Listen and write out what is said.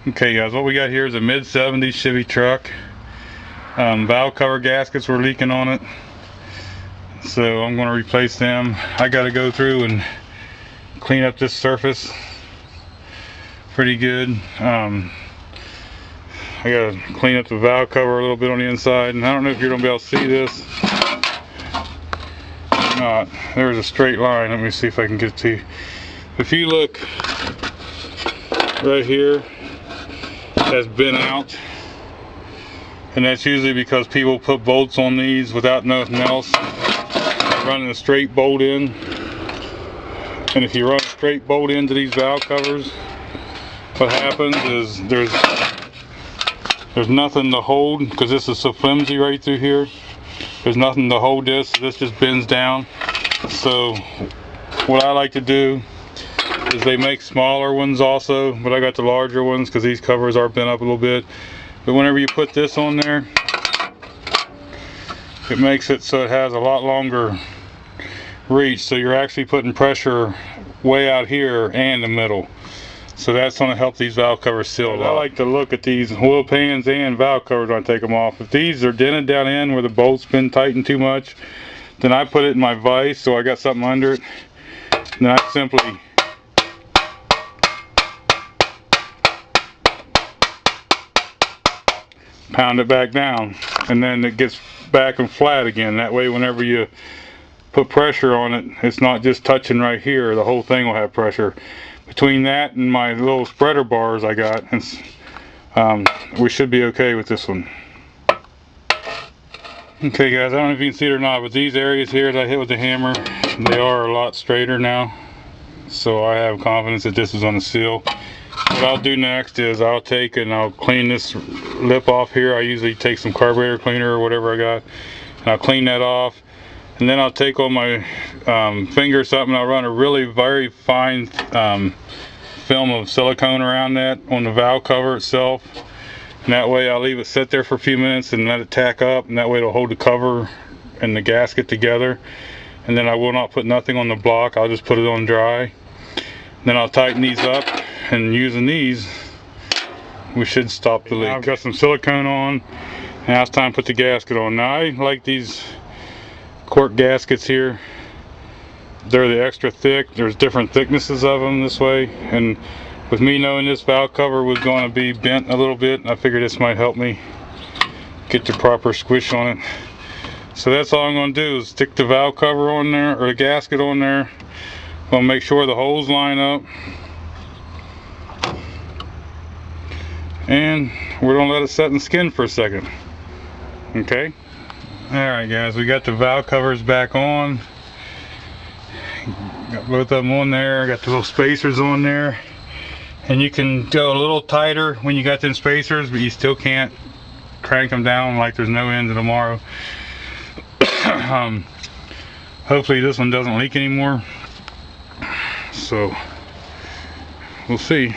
Okay guys, what we got here is a mid-70s Chevy truck. Valve cover gaskets were leaking on it, so I'm going to replace them. I got to go through and clean up this surface pretty good. I got to clean up the valve cover a little bit on the inside, and I don't know if you're going to be able to see this or not. There's a straight line. Let me see if I can get it to you. If you look right here, that's bent out, and that's usually because people put bolts on these without nothing else, running a straight bolt in. And if you run a straight bolt into these valve covers, what happens is there's nothing to hold, because this is so flimsy right through here. There's nothing to hold this. This just bends down. So what I like to do is they make smaller ones also, but I got the larger ones because these covers are bent up a little bit. But whenever you put this on there, it makes it so it has a lot longer reach, so you're actually putting pressure way out here and the middle. So that's going to help these valve covers seal a lot. I like to look at these oil pans and valve covers when I take them off. If these are dented down in where the bolt's been tightened too much, then I put it in my vise so I got something under it. And then I simply pound it back down, and then it gets back and flat again. That way whenever you put pressure on it, it's not just touching right here. The whole thing will have pressure. Between that and my little spreader bars I got, we should be okay with this one. Okay guys, I don't know if you can see it or not, but these areas here that I hit with the hammer, they are a lot straighter now. So I have confidence that this is on the seal. What I'll do next is I'll take and I'll clean this lip off here. I usually take some carburetor cleaner or whatever I got, and I'll clean that off. And then I'll take on my finger or something, I'll run a really very fine film of silicone around that on the valve cover itself. And that way I'll leave it sit there for a few minutes and let it tack up, and that way it'll hold the cover and the gasket together. And then I will not put nothing on the block, I'll just put it on dry. Then I'll tighten these up, and using these we should stop the leak. Now I've got some silicone on, now it's time to put the gasket on. Now I like these cork gaskets here. They're the extra thick. There's different thicknesses of them this way, and with me knowing this valve cover was going to be bent a little bit, I figured this might help me get the proper squish on it. So that's all I'm going to do is stick the valve cover on there, or the gasket on there. I'm going to make sure the holes line up, and we're going to let it set and skin for a second. Okay. Alright guys, we got the valve covers back on. Got both of them on there. Got the little spacers on there. And you can go a little tighter when you got them spacers, but you still can't crank them down like there's no end to tomorrow. Hopefully this one doesn't leak anymore. So we'll see.